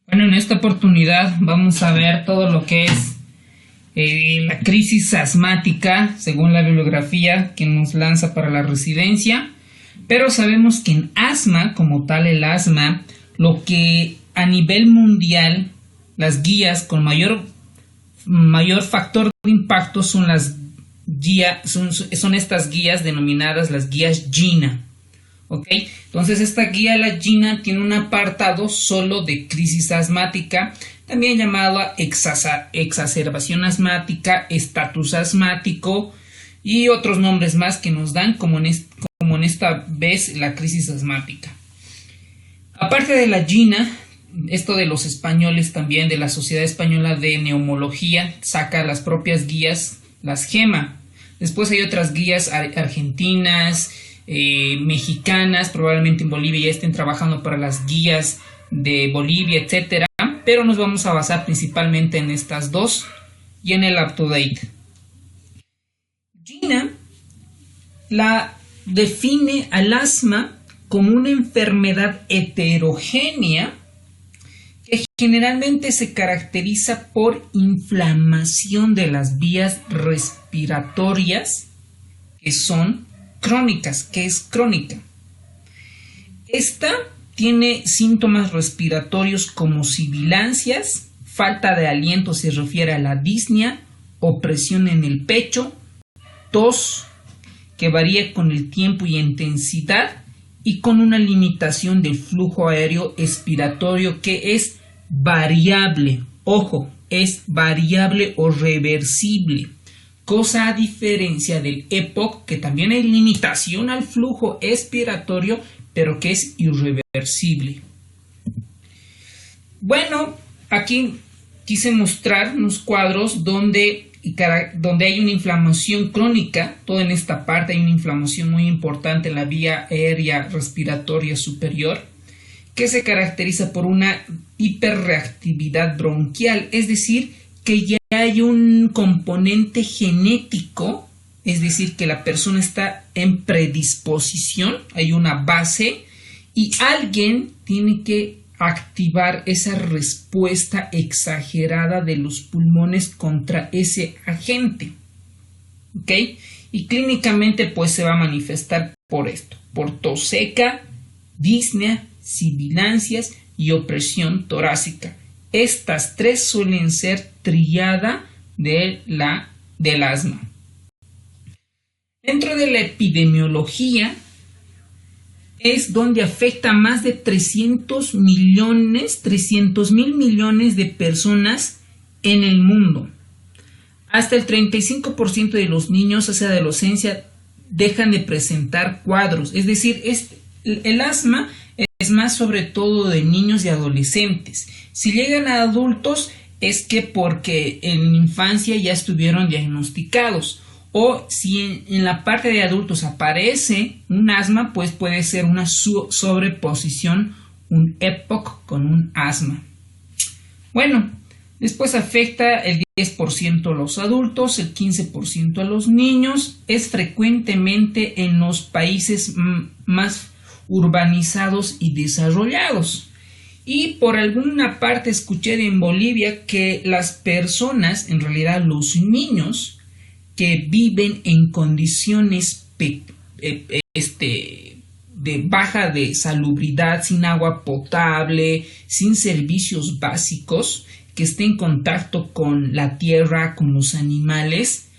Bueno, en esta oportunidad vamos a ver todo lo que es la crisis asmática, según la bibliografía que nos lanza para la residencia. Pero sabemos que en asma, como tal el asma, lo que a nivel mundial, las guías con mayor factor de impacto son las guías, son estas guías denominadas las guías GINA. ¿Ok? Entonces esta guía, la GINA, tiene un apartado solo de crisis asmática, también llamada exacerbación asmática, estatus asmático y otros nombres más que nos dan como en esta vez la crisis asmática. Aparte de la GINA, esto de los españoles también, de la Sociedad Española de Neumología, saca las propias guías, las GEMA. Después hay otras guías argentinas, mexicanas, probablemente en Bolivia ya estén trabajando para las guías de Bolivia, etcétera, pero nos vamos a basar principalmente en estas dos y en el UpToDate. GINA la define al asma como una enfermedad heterogénea que generalmente se caracteriza por inflamación de las vías respiratorias que son crónicas, que es crónica. Esta tiene síntomas respiratorios como sibilancias, falta de aliento se refiere a la disnea, opresión en el pecho, tos que varía con el tiempo y intensidad y con una limitación del flujo aéreo expiratorio que es variable. Ojo, es variable o reversible. Cosa a diferencia del EPOC, que también hay limitación al flujo expiratorio, pero que es irreversible. Bueno, aquí quise mostrar unos cuadros donde hay una inflamación crónica. Toda en esta parte hay una inflamación muy importante en la vía aérea respiratoria superior, que se caracteriza por una hiperreactividad bronquial, es decir, que ya hay un componente genético, es decir, que la persona está en predisposición, hay una base y alguien tiene que activar esa respuesta exagerada de los pulmones contra ese agente. ¿Ok? Y clínicamente pues se va a manifestar por esto, por tos seca, disnea, sibilancias y opresión torácica. Estas tres suelen ser tríada del asma. Dentro de la epidemiología es donde afecta a más de 300 mil millones de personas en el mundo. Hasta el 35% de los niños hacia la adolescencia dejan de presentar cuadros. Es decir, el asma es más sobre todo de niños y adolescentes. Si llegan a adultos es que porque en infancia ya estuvieron diagnosticados. O si en la parte de adultos aparece un asma, pues puede ser una sobreposición, un EPOC con un asma. Bueno, después afecta el 10% a los adultos, el 15% a los niños. Es frecuentemente en los países más urbanizados y desarrollados. Y por alguna parte escuché en Bolivia que las personas, en realidad los niños, que viven en condiciones de baja de salubridad, sin agua potable, sin servicios básicos, que estén en contacto con la tierra, con los animales,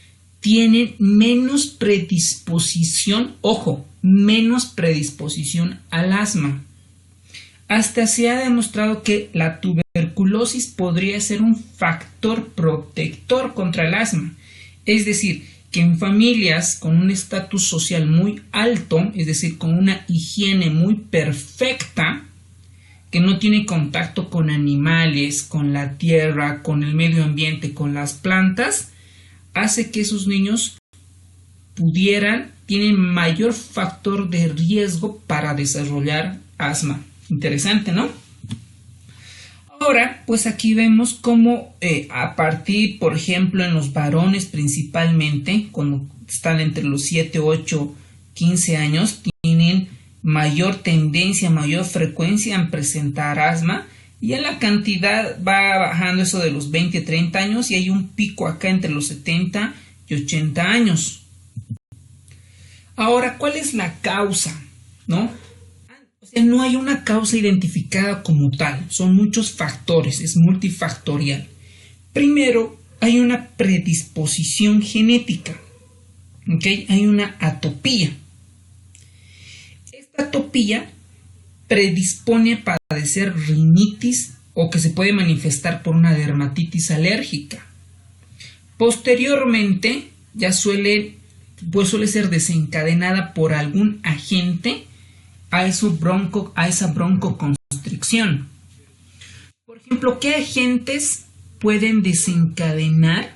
tienen menos predisposición, ojo, menos predisposición al asma. Hasta se ha demostrado que la tuberculosis podría ser un factor protector contra el asma. Es decir, que en familias con un estatus social muy alto, es decir, con una higiene muy perfecta, que no tiene contacto con animales, con la tierra, con el medio ambiente, con las plantas, hace que esos niños tienen mayor factor de riesgo para desarrollar asma. Interesante, ¿no? Ahora, pues aquí vemos cómo a partir, por ejemplo, en los varones principalmente, cuando están entre los 7, 8, 15 años, tienen mayor tendencia, mayor frecuencia en presentar asma Y en la cantidad va bajando eso de los 20, 30 años y hay un pico acá entre los 70 y 80 años. Ahora, ¿cuál es la causa? ¿No? O sea, no hay una causa identificada como tal, son muchos factores, es multifactorial. Primero, hay una predisposición genética, ¿ok? Hay una atopía. Esta atopía predispone a padecer rinitis o que se puede manifestar por una dermatitis alérgica. Posteriormente, ya suele ser desencadenada por algún agente a esa broncoconstricción. Por ejemplo, ¿qué agentes pueden desencadenar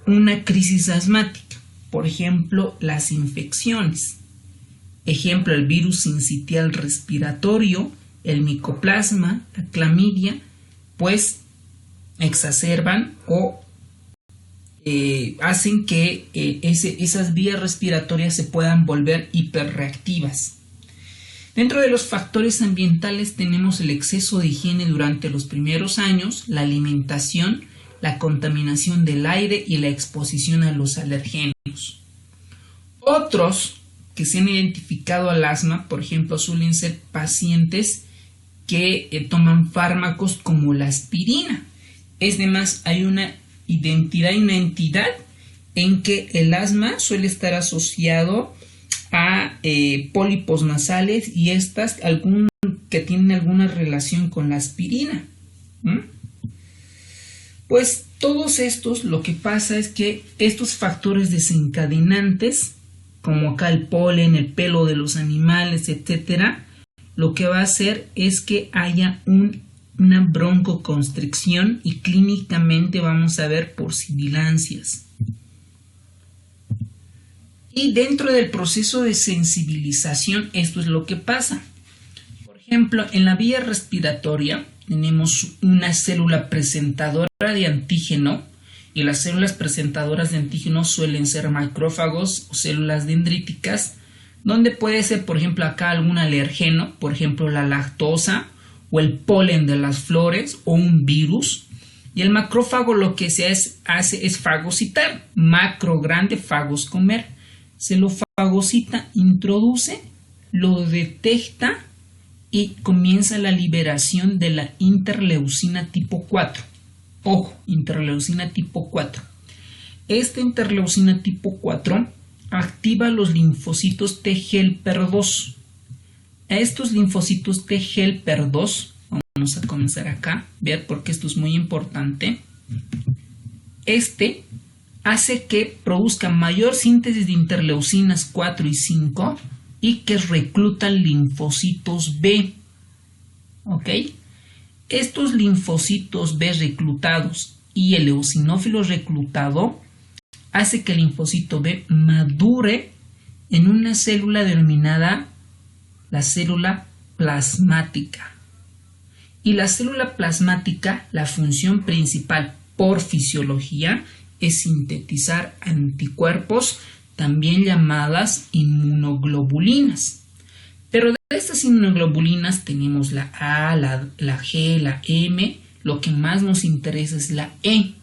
una crisis asmática? Por ejemplo, las infecciones. Ejemplo, el virus sincitial respiratorio, el micoplasma, la clamidia, pues exacerban o hacen que esas vías respiratorias se puedan volver hiperreactivas. Dentro de los factores ambientales tenemos el exceso de higiene durante los primeros años, la alimentación, la contaminación del aire y la exposición a los alergenos. Otros que se han identificado al asma, por ejemplo, suelen ser pacientes que toman fármacos como la aspirina. Es demás, hay una entidad en que el asma suele estar asociado a pólipos nasales y estas que tienen alguna relación con la aspirina. Pues todos estos, lo que pasa es que estos factores desencadenantes, como acá el polen, el pelo de los animales, etcétera, lo que va a hacer es que haya una broncoconstricción y clínicamente vamos a ver por sibilancias. Y dentro del proceso de sensibilización, esto es lo que pasa. Por ejemplo, en la vía respiratoria tenemos una célula presentadora de antígeno y las células presentadoras de antígeno suelen ser macrófagos o células dendríticas, donde puede ser, por ejemplo, acá algún alergeno, por ejemplo, la lactosa o el polen de las flores o un virus. Y el macrófago lo que hace es fagocitar, macro, grande, fagos, comer. Se lo fagocita, introduce, lo detecta y comienza la liberación de la interleucina tipo 4. Ojo, interleucina tipo 4. Esta interleucina tipo 4 activa los linfocitos T helper 2. A estos linfocitos T helper 2, vamos a comenzar acá, ver porque esto es muy importante. Hace que produzca mayor síntesis de interleucinas 4 y 5 y que reclutan linfocitos B. ¿Ok? Estos linfocitos B reclutados y el eosinófilo reclutado hace que el linfocito B madure en una célula denominada la célula plasmática. Y la célula plasmática, la función principal por fisiología, es sintetizar anticuerpos, también llamadas inmunoglobulinas. Pero de estas inmunoglobulinas tenemos la A, la G, la M. Lo que más nos interesa es la E.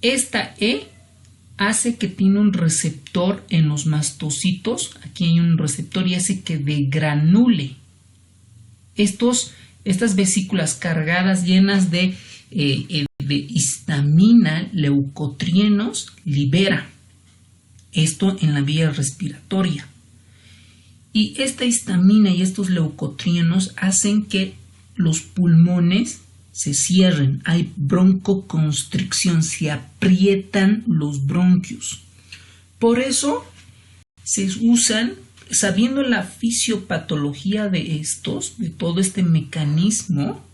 Esta E hace que tiene un receptor en los mastocitos. Aquí hay un receptor y hace que degranule. Estas vesículas cargadas llenas de histamina, leucotrienos, libera. Esto en la vía respiratoria. Y esta histamina y estos leucotrienos hacen que los pulmones se cierren. Hay broncoconstricción, se aprietan los bronquios. Por eso se usan, sabiendo la fisiopatología de todo este mecanismo,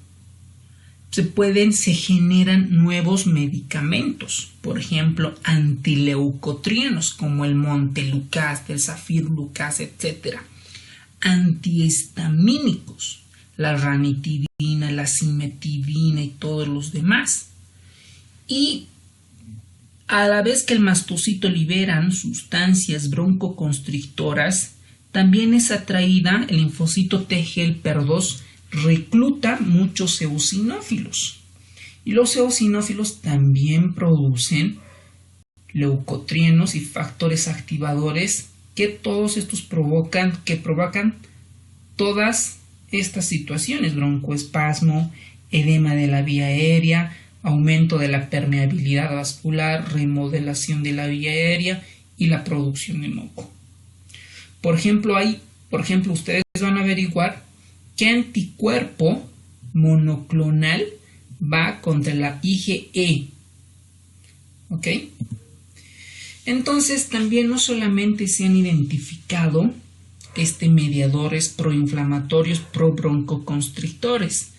se generan nuevos medicamentos, por ejemplo, antileucotrienos como el montelukast, el safirlukast, etc. Antihistamínicos, la ranitidina, la cimetidina y todos los demás. Y a la vez que el mastocito liberan sustancias broncoconstrictoras, también es atraída el linfocito T helper 2 recluta muchos eosinófilos. Y los eosinófilos también producen leucotrienos y factores activadores que todos estos provocan todas estas situaciones: broncoespasmo, edema de la vía aérea, aumento de la permeabilidad vascular, remodelación de la vía aérea y la producción de moco. Por ejemplo, ustedes van a averiguar qué anticuerpo monoclonal va contra la IgE. ¿Ok? Entonces, también no solamente se han identificado mediadores proinflamatorios, probroncoconstrictores,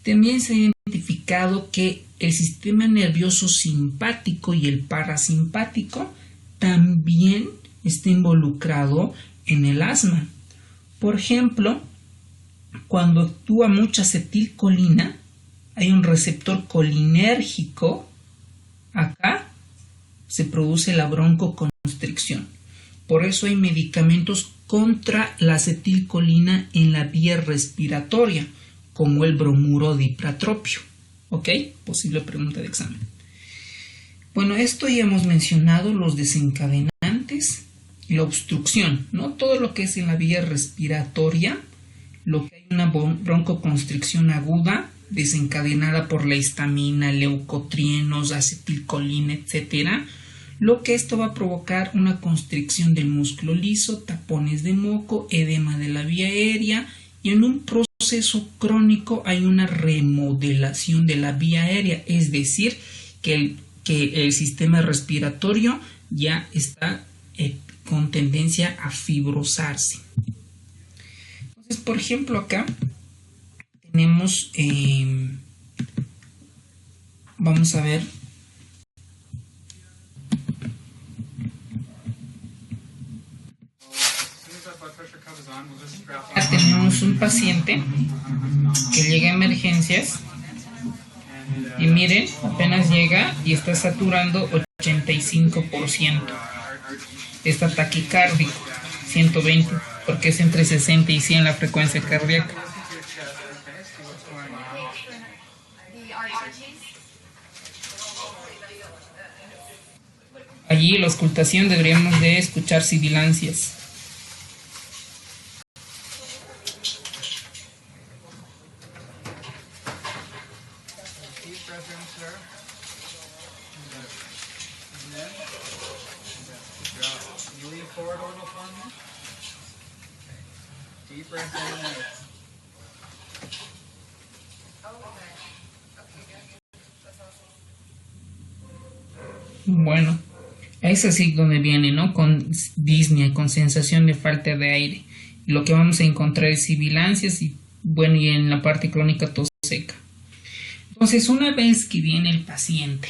también se ha identificado que el sistema nervioso simpático y el parasimpático también está involucrado en el asma. Por ejemplo, cuando actúa mucha acetilcolina, hay un receptor colinérgico. Acá se produce la broncoconstricción. Por eso hay medicamentos contra la acetilcolina en la vía respiratoria, como el bromuro dipratropio. ¿Ok? Posible pregunta de examen. Bueno, esto ya hemos mencionado, los desencadenantes, la obstrucción, ¿no? Todo lo que es en la vía respiratoria, lo que hay una broncoconstricción aguda desencadenada por la histamina, leucotrienos, acetilcolina, etcétera. Lo que esto va a provocar una constricción del músculo liso, tapones de moco, edema de la vía aérea, y en un proceso crónico hay una remodelación de la vía aérea, es decir, que el sistema respiratorio ya está con tendencia a fibrosarse. Entonces, por ejemplo, acá tenemos, vamos a ver, acá tenemos un paciente que llega a emergencias y miren, apenas llega y está saturando 85%. Está taquicárdico, 120, porque es entre 60 y 100 la frecuencia cardíaca. Allí la auscultación deberíamos de escuchar sibilancias. Bueno, es así donde viene, ¿no? Con disnea, con sensación de falta de aire. Lo que vamos a encontrar es sibilancias y, bueno, y en la parte crónica tos seca. Entonces, una vez que viene el paciente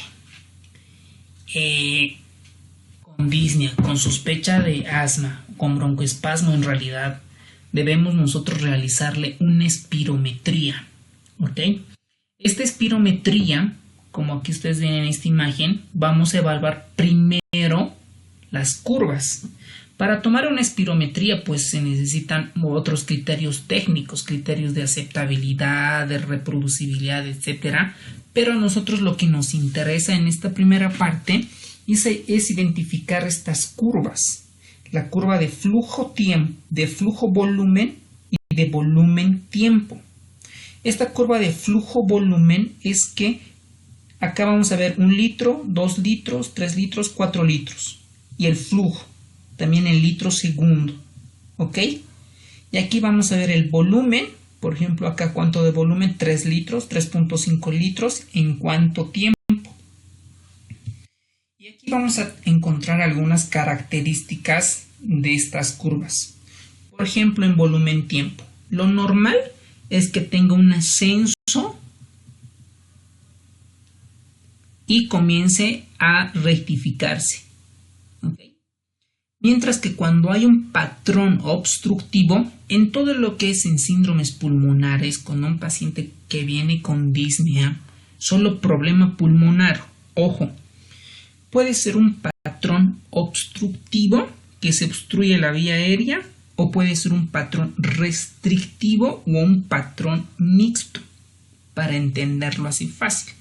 con disnea, con sospecha de asma, con broncoespasmo, en realidad debemos nosotros realizarle una espirometría, ¿ok? Esta espirometría, como aquí ustedes ven en esta imagen, vamos a evaluar primero las curvas. Para tomar una espirometría, pues se necesitan otros criterios técnicos, criterios de aceptabilidad, de reproducibilidad, etcétera. Pero a nosotros lo que nos interesa en esta primera parte es identificar estas curvas. La curva de flujo-tiempo, de flujo-volumen y de volumen-tiempo. Esta curva de flujo-volumen es que acá vamos a ver 1 litro, 2 litros, 3 litros, 4 litros. Y el flujo, también en litros segundo. ¿Ok? Y aquí vamos a ver el volumen. Por ejemplo, acá cuánto de volumen, 3 litros, 3.5 litros, en cuánto tiempo. Y aquí vamos a encontrar algunas características de estas curvas. Por ejemplo, en volumen-tiempo. Lo normal es que tenga un ascenso y comience a rectificarse. ¿Okay? Mientras que cuando hay un patrón obstructivo, en todo lo que es en síndromes pulmonares, con un paciente que viene con disnea, solo problema pulmonar, ojo, puede ser un patrón obstructivo que se obstruye la vía aérea o puede ser un patrón restrictivo o un patrón mixto, para entenderlo así fácil.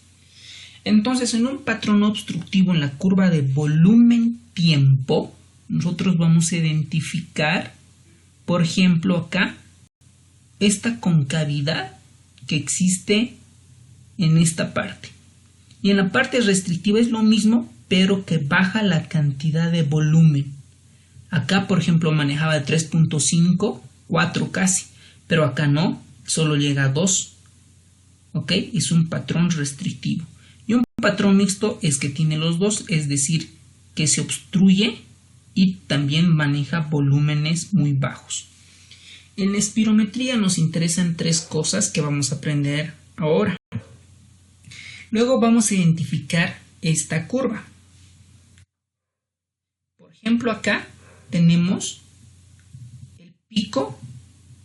Entonces, en un patrón obstructivo en la curva de volumen-tiempo, nosotros vamos a identificar, por ejemplo, acá, esta concavidad que existe en esta parte. Y en la parte restrictiva es lo mismo, pero que baja la cantidad de volumen. Acá, por ejemplo, manejaba de 3.5, 4 casi, pero acá no, solo llega a 2. ¿Ok? Es un patrón restrictivo. Y un patrón mixto es que tiene los dos, es decir, que se obstruye y también maneja volúmenes muy bajos. En la espirometría nos interesan 3 cosas que vamos a aprender ahora. Luego vamos a identificar esta curva. Por ejemplo, acá tenemos el pico,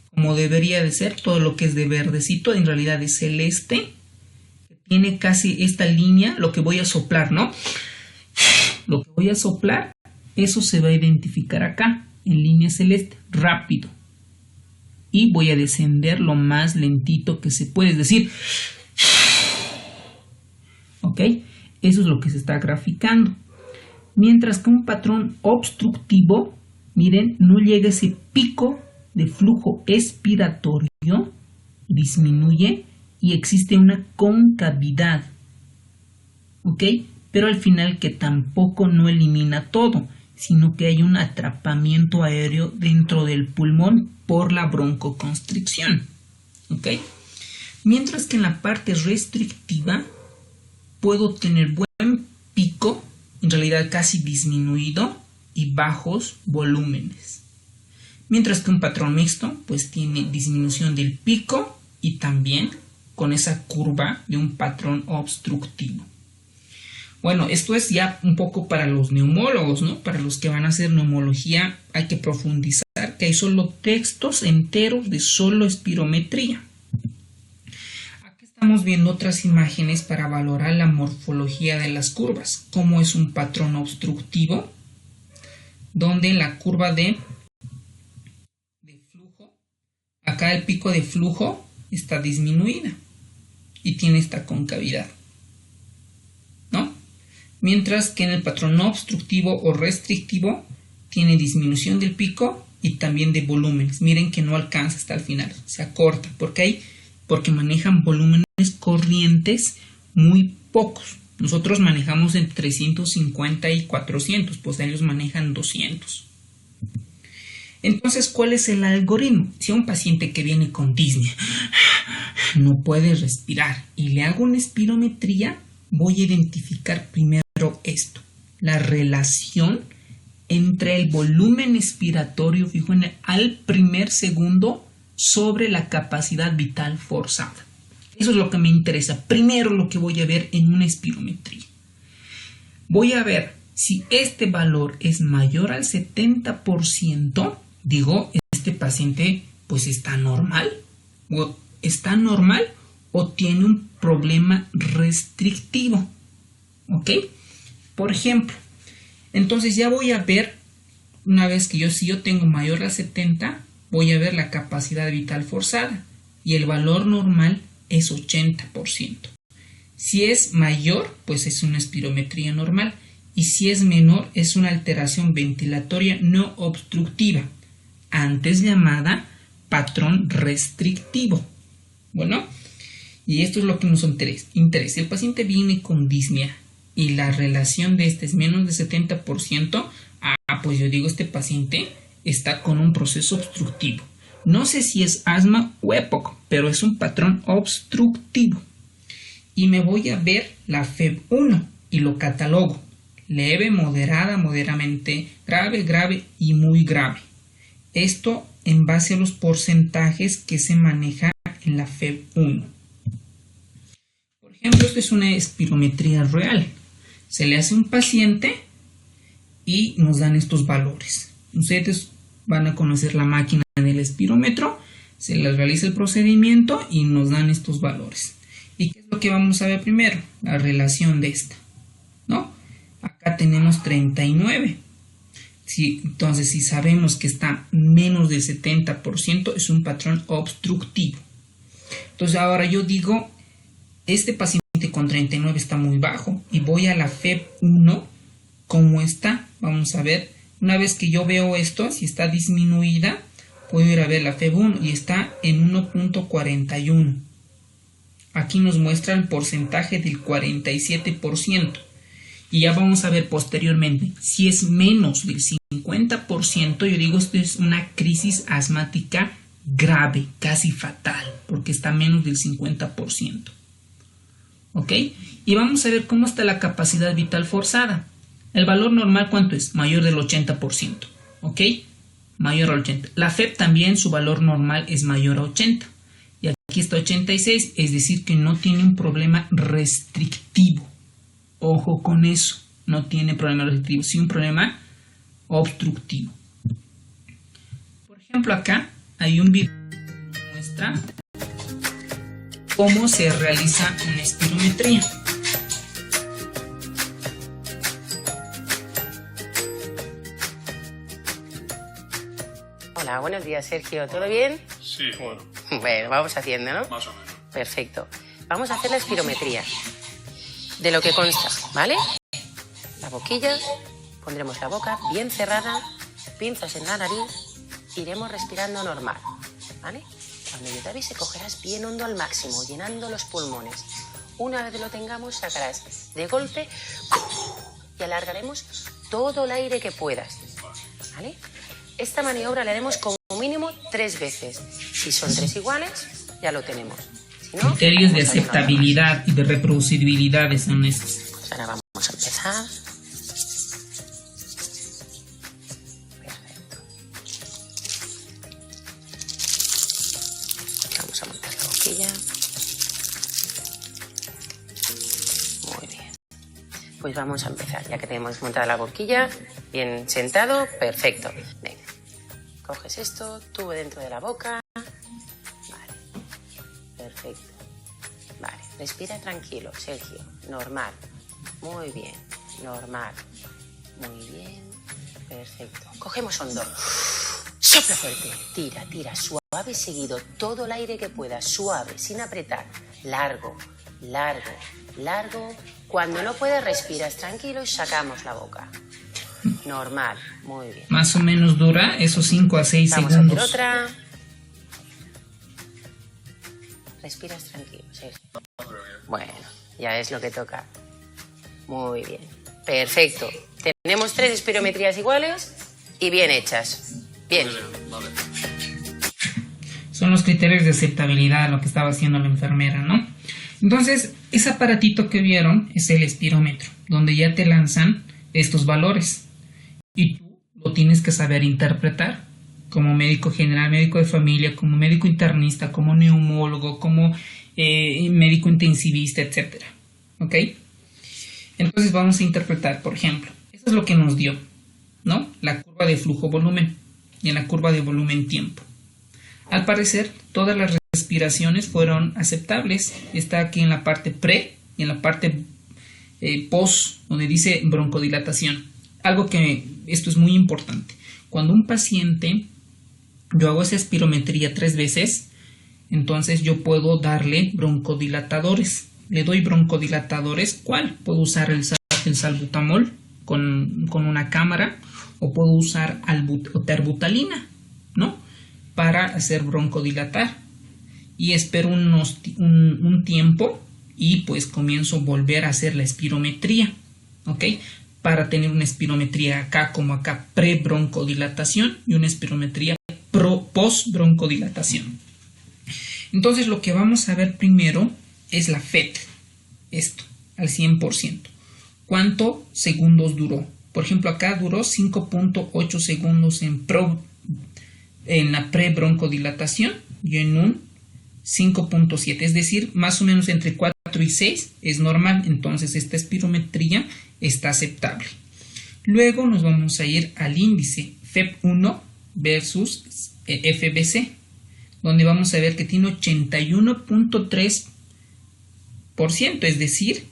como debería de ser, todo lo que es de verdecito, en realidad es celeste, que tiene casi esta línea, lo que voy a soplar, ¿no? Lo que voy a soplar, eso se va a identificar acá, en línea celeste, rápido. Y voy a descender lo más lentito que se puede, es decir, ¿ok? Eso es lo que se está graficando. Mientras que un patrón obstructivo, miren, no llega a ese pico de flujo expiratorio, disminuye y existe una concavidad, ¿ok? Pero al final que tampoco no elimina todo, sino que hay un atrapamiento aéreo dentro del pulmón por la broncoconstricción, ¿ok? Mientras que en la parte restrictiva puedo tener buen pico, en realidad casi disminuido, y bajos volúmenes. Mientras que un patrón mixto pues tiene disminución del pico y también con esa curva de un patrón obstructivo. Bueno, esto es ya un poco para los neumólogos, ¿no? Para los que van a hacer neumología hay que profundizar, que hay solo textos enteros de solo espirometría. Aquí estamos viendo otras imágenes para valorar la morfología de las curvas, cómo es un patrón obstructivo, donde la curva de flujo, acá el pico de flujo está disminuida y tiene esta concavidad, ¿no? Mientras que en el patrón no obstructivo o restrictivo tiene disminución del pico y también de volúmenes. Miren que no alcanza hasta el final, se acorta, porque manejan volúmenes corrientes muy pocos. Nosotros manejamos entre 350 y 400, pues ellos manejan 200. Entonces, ¿cuál es el algoritmo? Si a un paciente que viene con disnea no puede respirar y le hago una espirometría, voy a identificar primero esto, la relación entre el volumen expiratorio fijo al primer segundo sobre la capacidad vital forzada. Eso es lo que me interesa. Primero lo que voy a ver en una espirometría. Voy a ver si este valor es mayor al 70%, digo, este paciente pues está normal o tiene un problema restrictivo. ¿Ok? Por ejemplo, entonces ya voy a ver, una vez que si yo tengo mayor a 70, voy a ver la capacidad vital forzada y el valor normal es 80%. Si es mayor, pues es una espirometría normal, y si es menor, es una alteración ventilatoria no obstructiva, antes llamada patrón restrictivo. Bueno, y esto es lo que nos interesa. Si el paciente viene con disnea y la relación de este es menos de 70%, pues yo digo, este paciente está con un proceso obstructivo. No sé si es asma o EPOC, pero es un patrón obstructivo. Y me voy a ver la FEV1 y lo catalogo. Leve, moderada, moderadamente grave, grave y muy grave. Esto en base a los porcentajes que se maneja en la FEV1. Por ejemplo, esto es una espirometría real. Se le hace a un paciente y nos dan estos valores. Ustedes van a conocer la máquina del espirómetro, se les realiza el procedimiento y nos dan estos valores. ¿Y qué es lo que vamos a ver primero? La relación de esta, ¿no? Acá tenemos 39. Entonces, si sabemos que está menos del 70%, es un patrón obstructivo. Entonces, ahora yo digo, este paciente con 39 está muy bajo y voy a la FEV1, ¿cómo está? Vamos a ver, una vez que yo veo esto, si está disminuida, puedo ir a ver la FEV1 y está en 1.41. Aquí nos muestra el porcentaje del 47%. Y ya vamos a ver posteriormente, si es menos del 50%, yo digo esto es una crisis asmática grave, casi fatal, porque está menos del 50%. ¿Ok? Y vamos a ver cómo está la capacidad vital forzada. El valor normal, ¿cuánto es? Mayor del 80%. ¿Ok? Mayor al 80%. La FEP también, su valor normal es mayor a 80%. Y aquí está 86, es decir que no tiene un problema restrictivo. Ojo con eso, no tiene problema restrictivo, sino un problema obstructivo. Por ejemplo, acá hay un video que muestra cómo se realiza una espirometría. Hola, buenos días, Sergio. ¿Todo bien? Sí, bueno. Bueno, vamos haciendo, ¿no? Más o menos. Perfecto. Vamos a hacer la espirometría. De lo que consta, ¿vale? La boquilla, pondremos la boca bien cerrada, pinzas en la nariz, iremos respirando normal, ¿vale? Cuando yo te avise cogerás bien hondo al máximo, llenando los pulmones. Una vez lo tengamos, sacarás de golpe y alargaremos todo el aire que puedas, ¿vale? Esta maniobra la haremos como mínimo 3 veces. Si son 3 iguales, ya lo tenemos. Si no, criterios de aceptabilidad y de reproducibilidad son estos. Pues ahora vamos a empezar. Perfecto. Vamos a montar la boquilla. Muy bien. Pues vamos a empezar. Ya que tenemos montada la boquilla, bien sentado, perfecto. Venga. Coges esto, tubo dentro de la boca. Vale. Perfecto. Vale. Respira tranquilo, Sergio. Normal. Muy bien. Normal. Muy bien. Perfecto. Cogemos hondo. Sopla fuerte. Tira, tira. Suave seguido. Todo el aire que puedas. Suave, sin apretar. Largo, largo, largo. Cuando no puedas, respiras tranquilo y sacamos la boca. Normal. Muy bien. Más o menos dura esos 5 a 6 Vamos segundos. a hacer otra. Respiras tranquilo, Sergio. Bueno, ya es lo que toca. Muy bien. Perfecto. Tenemos 3 espirometrías iguales y bien hechas. Bien. Vale. Son los criterios de aceptabilidad, lo que estaba haciendo la enfermera, ¿no? Entonces, ese aparatito que vieron es el espirómetro, donde ya te lanzan estos valores. Y tú lo tienes que saber interpretar como médico general, médico de familia, como médico internista, como neumólogo, como médico intensivista, etc. ¿Ok? Entonces vamos a interpretar, por ejemplo, esto es lo que nos dio, ¿no? La curva de flujo-volumen y la curva de volumen-tiempo. Al parecer, todas las respiraciones fueron aceptables. Está aquí en la parte pre y en la parte post, donde dice broncodilatación. Algo que esto es muy importante. Cuando un paciente, yo hago esa espirometría 3 veces, entonces yo puedo darle broncodilatadores. Le doy broncodilatadores. ¿Cuál? Puedo usar el salbutamol con una cámara o puedo usar terbutalina, ¿no? Para hacer broncodilatar. Y espero un tiempo y pues comienzo a volver a hacer la espirometría, ¿ok? Para tener una espirometría acá como acá pre-broncodilatación y una espirometría post-broncodilatación. Entonces lo que vamos a ver primero es la FET, esto, al 100%. ¿Cuántos segundos duró? Por ejemplo, acá duró 5.8 segundos en la pre-broncodilatación y en un 5.7, es decir, más o menos entre 4 y 6 es normal, entonces esta espirometría está aceptable. Luego nos vamos a ir al índice FEP1 versus FBC, donde vamos a ver que tiene 81.3%, es decir,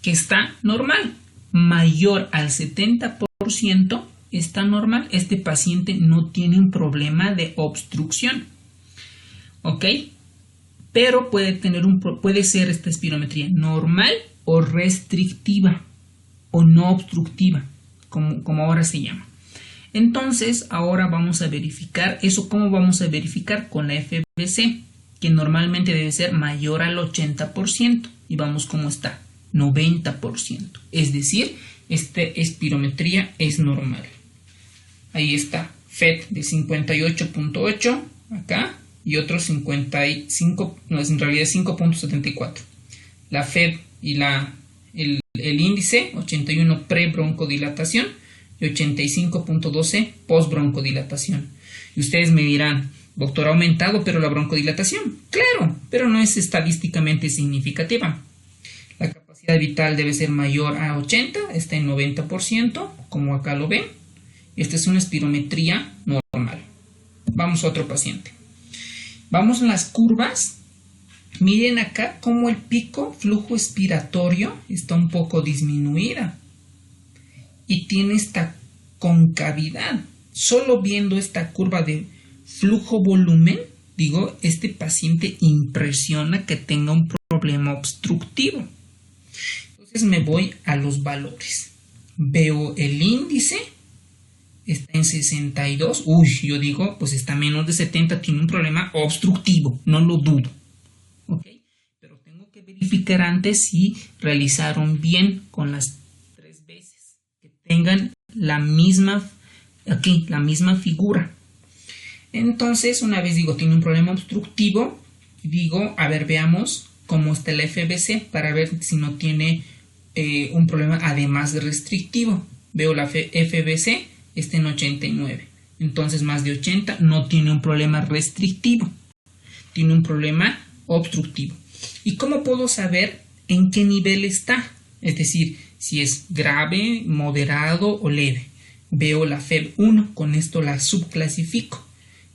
que está normal, mayor al 70% está normal. Este paciente no tiene un problema de obstrucción. ¿Ok? Pero puede ser esta espirometría normal o restrictiva o no obstructiva, como ahora se llama. Entonces, ahora vamos a verificar eso. ¿Cómo vamos a verificar? Con la FBC, que normalmente debe ser mayor al 80%. Y vamos como está, 90%. Es decir, esta espirometría es normal. Ahí está, FED de 58.8 acá y otro 55, no, es en realidad 5.74. La FED y el índice 81 pre-broncodilatación y 85.12 post-broncodilatación. Y ustedes me dirán, doctor, ha aumentado, pero la broncodilatación. Claro, pero no es estadísticamente significativa. La capacidad vital debe ser mayor a 80, está en 90%, como acá lo ven. Esta es una espirometría normal. Vamos a otro paciente. Vamos a las curvas. Miren acá cómo el pico flujo expiratorio está un poco disminuida. Y tiene esta concavidad. Solo viendo esta curva de flujo-volumen, digo, este paciente impresiona que tenga un problema obstructivo. Entonces me voy a los valores. Veo el índice, está en 62. Uy, yo digo, pues está menos de 70, tiene un problema obstructivo, no lo dudo. ¿Ok? Pero tengo que verificar antes si realizaron bien con las 3 veces. Que tengan la misma, aquí, la misma figura. Entonces, una vez digo, tiene un problema obstructivo, digo, a ver, veamos cómo está el FBC para ver si no tiene un problema además de restrictivo. Veo la FBC, está en 89. Entonces, más de 80 no tiene un problema restrictivo, tiene un problema obstructivo. ¿Y cómo puedo saber en qué nivel está? Es decir, si es grave, moderado o leve. Veo la FEB1, con esto la subclasifico.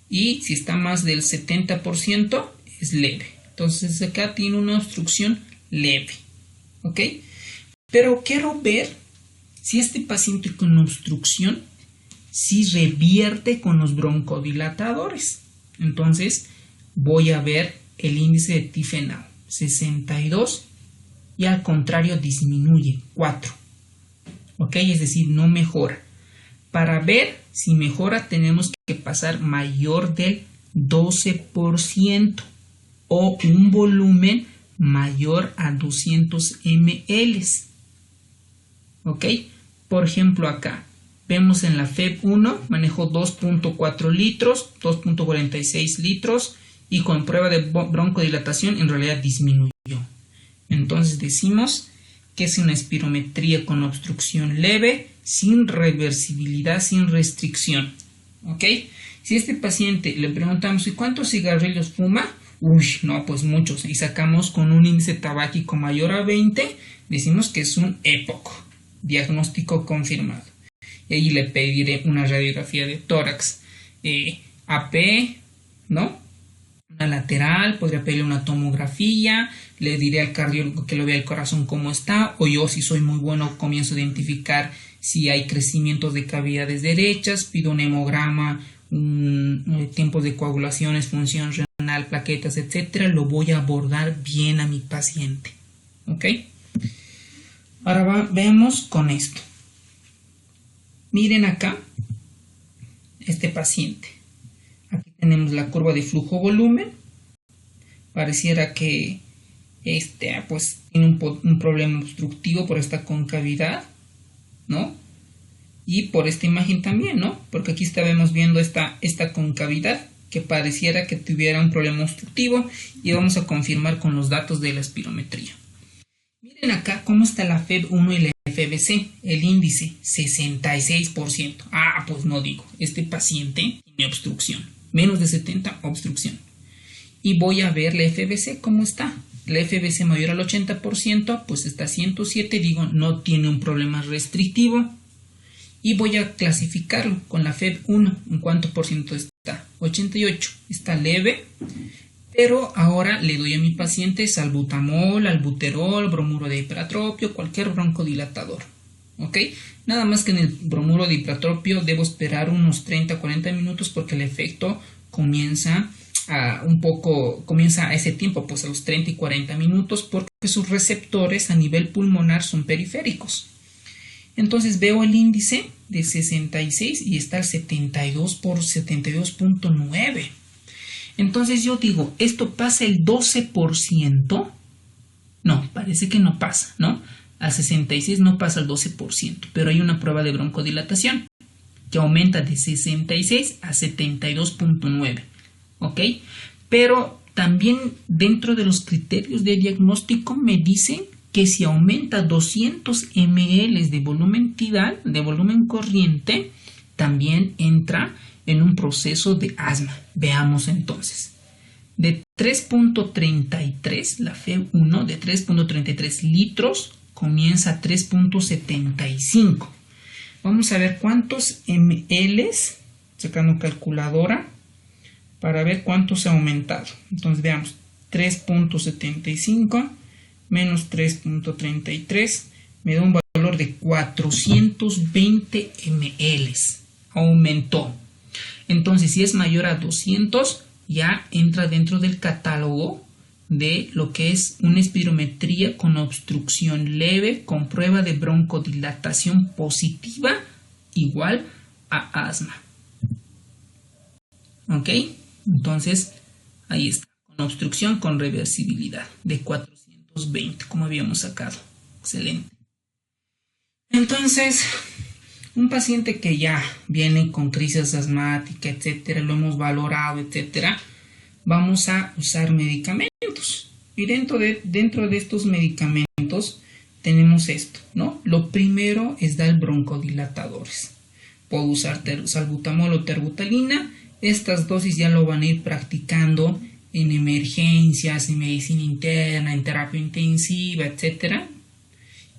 Y si está más del 70% es leve. Entonces acá tiene una obstrucción leve. ¿Ok? Pero quiero ver si este paciente con obstrucción si revierte con los broncodilatadores. Entonces voy a ver el índice de Tifenau, 62, y al contrario disminuye, 4. ¿Ok? Es decir, no mejora. Para ver si mejora tenemos que pasar mayor del 12% o un volumen mayor a 200 ml. ¿Ok? Por ejemplo, acá vemos en la FEB1 manejo 2.4 litros, 2.46 litros y con prueba de broncodilatación en realidad disminuyó. Entonces decimos que es una espirometría con obstrucción leve, sin reversibilidad, sin restricción. ¿Ok? Si a este paciente le preguntamos, ¿y cuántos cigarrillos fuma? Uy, no, pues muchos. Y sacamos con un índice tabáquico mayor a 20, decimos que es un EPOC, diagnóstico confirmado. Y ahí le pediré una radiografía de tórax, AP, ¿no? Una lateral, podría pedirle una tomografía, le diré al cardiólogo que lo vea el corazón cómo está, o yo, si soy muy bueno, comienzo a identificar si hay crecimientos de cavidades derechas, pido un hemograma, tiempos de coagulaciones, función renal, plaquetas, etcétera. Lo voy a abordar bien a mi paciente. ¿Ok? Ahora veamos con esto. Miren acá este paciente. Aquí tenemos la curva de flujo-volumen. Pareciera que pues tiene un problema obstructivo por esta concavidad, ¿no? Y por esta imagen también, ¿no? Porque aquí estábamos viendo esta concavidad que pareciera que tuviera un problema obstructivo y vamos a confirmar con los datos de la espirometría. Miren acá cómo está la FEB1 y la FBC, el índice 66%. Ah, pues no digo, este paciente tiene obstrucción, menos de 70 obstrucción. Y voy a ver la FBC cómo está. La FBC mayor al 80%, pues está 107, digo, no tiene un problema restrictivo. Y voy a clasificarlo con la FEB1, ¿en cuánto por ciento está? 88, está leve, pero ahora le doy a mi paciente salbutamol, albuterol, bromuro de hiperatropio, cualquier broncodilatador. ¿ok? Nada más que en el bromuro de hipratropio debo esperar unos 30-40 minutos porque el efecto comienza a ese tiempo, pues a los 30 y 40 minutos, porque sus receptores a nivel pulmonar son periféricos. Entonces veo el índice de 66 y está al 72 por 72.9. Entonces yo digo, ¿esto pasa el 12%? No, parece que no pasa, ¿no? A 66 no pasa el 12%, pero hay una prueba de broncodilatación que aumenta de 66 a 72.9, ¿ok? Pero también dentro de los criterios de diagnóstico me dicen que si aumenta 200 ml de volumen tidal, de volumen corriente, también entra en un proceso de asma. Veamos entonces. De 3.33, la FEV1 de 3.33 litros comienza a 3.75. Vamos a ver cuántos ml, sacando calculadora, para ver cuánto se ha aumentado. Entonces veamos, 3.75 menos 3.33 me da un valor de 420 ml. Aumentó. Entonces, si es mayor a 200, ya entra dentro del catálogo de lo que es una espirometría con obstrucción leve con prueba de broncodilatación positiva igual a asma. ¿Ok? Entonces, ahí está. Con obstrucción con reversibilidad de 420, como habíamos sacado. Excelente. Entonces, un paciente que ya viene con crisis asmática, etcétera, lo hemos valorado, etcétera, vamos a usar medicamentos. Y dentro de estos medicamentos tenemos esto, ¿no? Lo primero es dar broncodilatadores. Puedo usar salbutamol o terbutalina. Estas dosis ya lo van a ir practicando en emergencias, en medicina interna, en terapia intensiva, etcétera.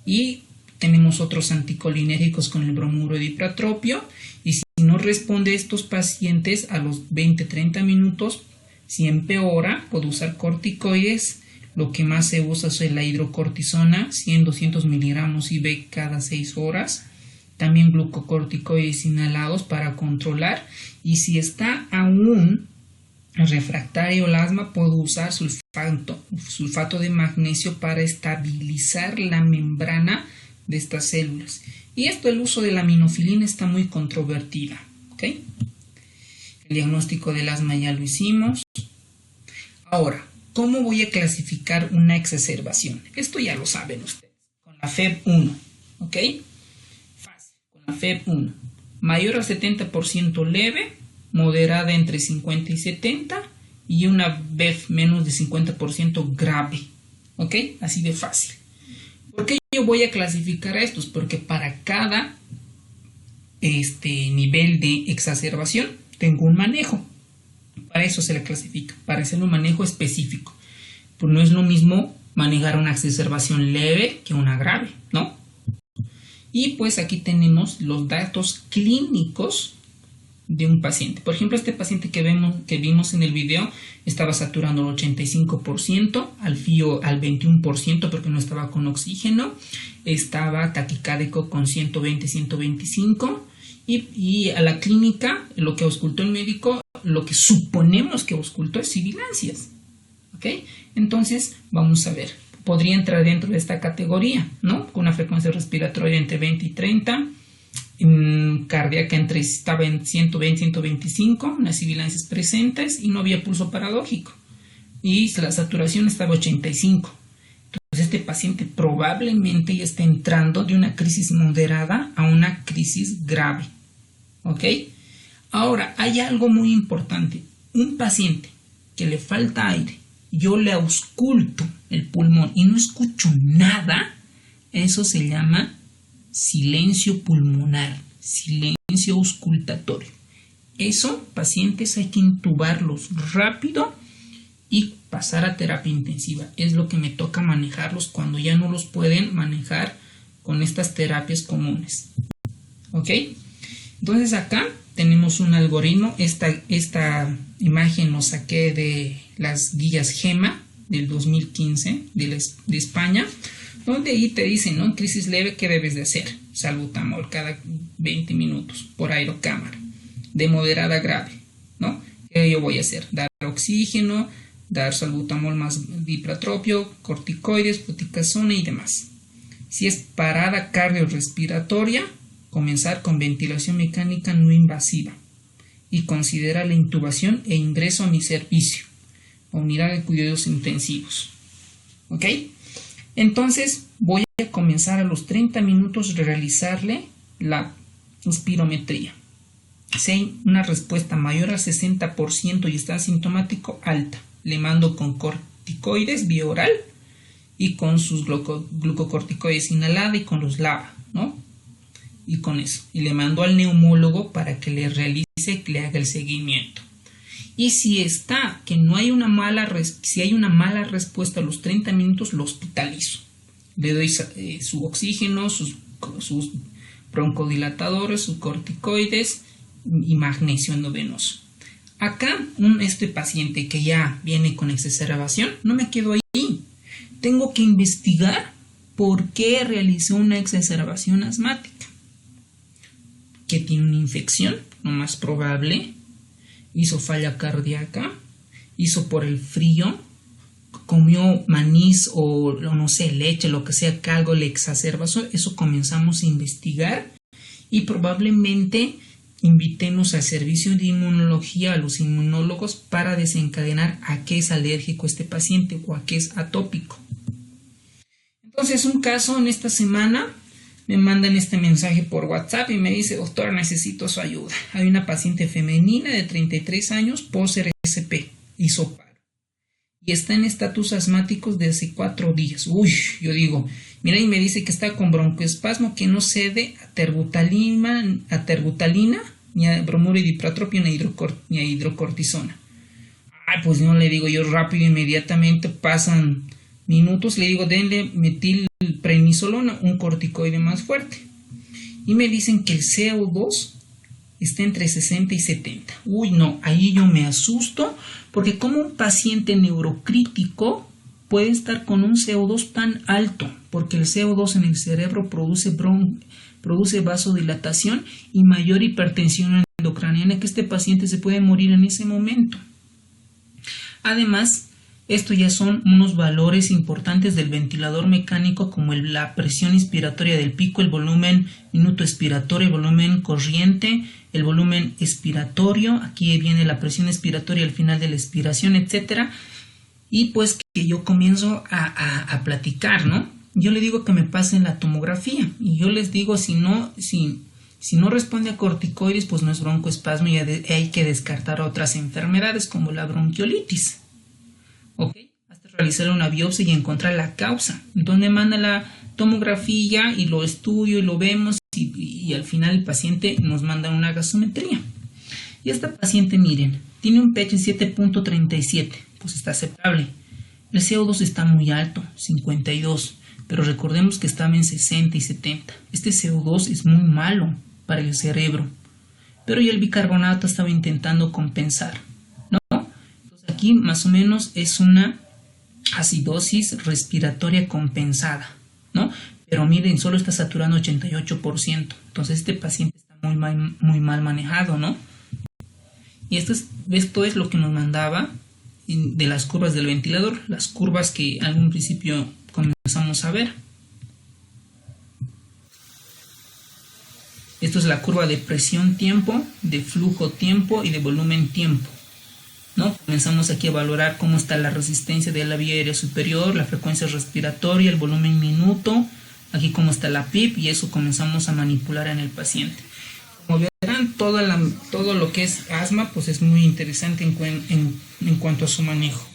Y tenemos otros anticolinérgicos con el bromuro de hipratropio. Y si no responde estos pacientes a los 20-30 minutos, si empeora, puedo usar corticoides. Lo que más se usa es la hidrocortisona, 100-200 miligramos IV cada 6 horas. También glucocorticoides inhalados para controlar. Y si está aún refractario al asma, puedo usar sulfato de magnesio para estabilizar la membrana de estas células. Y el uso de la aminofilina está muy controvertida. ¿Okay? El diagnóstico del asma ya lo hicimos. Ahora, ¿cómo voy a clasificar una exacerbación? Esto ya lo saben ustedes. Con la FEV1. ¿Ok? Fácil. Con la FEV1. Mayor al 70% leve, moderada entre 50 y 70 y una BEF menos de 50% grave. ¿Ok? Así de fácil. ¿Por qué yo voy a clasificar a estos? Porque para cada nivel de exacerbación tengo un manejo. Para eso se le clasifica, para hacer un manejo específico. Pues no es lo mismo manejar una exacerbación leve que una grave, ¿no? Y pues aquí tenemos los datos clínicos de un paciente. Por ejemplo, este paciente que vimos en el video estaba saturando el 85%, al FIO al 21% porque no estaba con oxígeno, estaba taquicárdico con 120-125 y a la clínica lo que auscultó el médico, lo que suponemos que auscultó es sibilancias. ¿Ok? Entonces, vamos a ver. Podría entrar dentro de esta categoría, ¿no? Con una frecuencia respiratoria entre 20 y 30, cardíaca estaba en 120, 125, unas sibilancias presentes y no había pulso paradójico. Y la saturación estaba 85. Entonces, este paciente probablemente ya está entrando de una crisis moderada a una crisis grave. ¿Ok? Ahora, hay algo muy importante. Un paciente que le falta aire, yo le ausculto el pulmón y no escucho nada, eso se llama silencio pulmonar, silencio auscultatorio. Eso, pacientes, hay que intubarlos rápido y pasar a terapia intensiva. Es lo que me toca manejarlos cuando ya no los pueden manejar con estas terapias comunes. ¿Ok? Entonces acá tenemos un algoritmo. Esta imagen lo saqué de las guías GEMA del 2015 de España, donde ahí te dicen, ¿no? En crisis leve, ¿qué debes de hacer? Salbutamol cada 20 minutos por aerocámara. De moderada a grave, ¿no? ¿Qué yo voy a hacer? Dar oxígeno, dar salbutamol más dipratropio, corticoides, fluticasona y demás. Si es parada cardiorrespiratoria, comenzar con ventilación mecánica no invasiva y considera la intubación e ingreso a mi servicio, a unidad de cuidados intensivos. ¿Ok? Entonces voy a comenzar a los 30 minutos de realizarle la espirometría. Si hay una respuesta mayor al 60% y está asintomático, alta. Le mando con corticoides vía oral y con sus glucocorticoides inhalada y con los LABA, ¿no? Y con eso. Y le mando al neumólogo para que le realice, que le haga el seguimiento. Y si está, que no hay una mala, si hay una mala respuesta a los 30 minutos, lo hospitalizo. Le doy su oxígeno, sus broncodilatadores, sus corticoides y magnesio endovenoso. Acá, este paciente que ya viene con exacerbación, no me quedo ahí. Tengo que investigar por qué realizó una exacerbación asmática. Que tiene una infección, lo más probable. Hizo falla cardíaca, hizo por el frío, comió manís o no sé, leche, lo que sea, que algo le exacerba. Eso comenzamos a investigar y probablemente invitemos al servicio de inmunología, a los inmunólogos, para desencadenar a qué es alérgico este paciente o a qué es atópico. Entonces, un caso en esta semana me mandan este mensaje por WhatsApp y me dice: doctora, necesito su ayuda. Hay una paciente femenina de 33 años, post-RSP, hizo paro. Y está en estatus asmáticos de hace 4 días. Uy, yo digo, mira, y me dice que está con broncoespasmo, que no cede a terbutalina, ni a bromuro y dipratropio, ni a hidrocortisona. Ay, pues no, le digo yo rápido, inmediatamente pasan minutos, le digo, denle metilprednisolona, un corticoide más fuerte. Y me dicen que el CO2 está entre 60 y 70. Uy, no, ahí yo me asusto, porque como un paciente neurocrítico puede estar con un CO2 tan alto, porque el CO2 en el cerebro produce vasodilatación y mayor hipertensión endocraniana, que este paciente se puede morir en ese momento. Además, esto ya son unos valores importantes del ventilador mecánico, como la presión inspiratoria del pico, el volumen minuto expiratorio, el volumen corriente, el volumen expiratorio. Aquí viene la presión expiratoria al final de la expiración, etc. Y pues que yo comienzo a platicar, ¿no? Yo le digo que me pasen la tomografía y yo les digo, si no responde a corticoides, pues no es broncoespasmo y hay que descartar otras enfermedades como la bronquiolitis. ¿Ok? Hasta realizar una biopsia y encontrar la causa. Entonces me manda la tomografía y lo estudio y lo vemos y al final el paciente nos manda una gasometría. Y esta paciente, miren, tiene un pH en 7.37, pues está aceptable. El CO2 está muy alto, 52, pero recordemos que estaba en 60 y 70. Este CO2 es muy malo para el cerebro, pero ya el bicarbonato estaba intentando compensar. Aquí más o menos es una acidosis respiratoria compensada, ¿no? Pero miren, solo está saturando 88%. Entonces este paciente está muy mal manejado, ¿no? Y esto es lo que nos mandaba de las curvas del ventilador, las curvas que al un principio comenzamos a ver. Esto es la curva de presión tiempo, de flujo tiempo y de volumen tiempo, ¿no? Comenzamos aquí a valorar cómo está la resistencia de la vía aérea superior, la frecuencia respiratoria, el volumen minuto, aquí cómo está la PIP, y eso comenzamos a manipular en el paciente. Como verán, todo lo que es asma pues es muy interesante en cuanto a su manejo.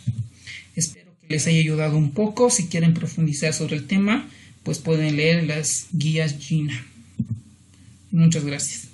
Espero que les haya ayudado un poco. Si quieren profundizar sobre el tema, pues pueden leer las guías GINA. Muchas gracias.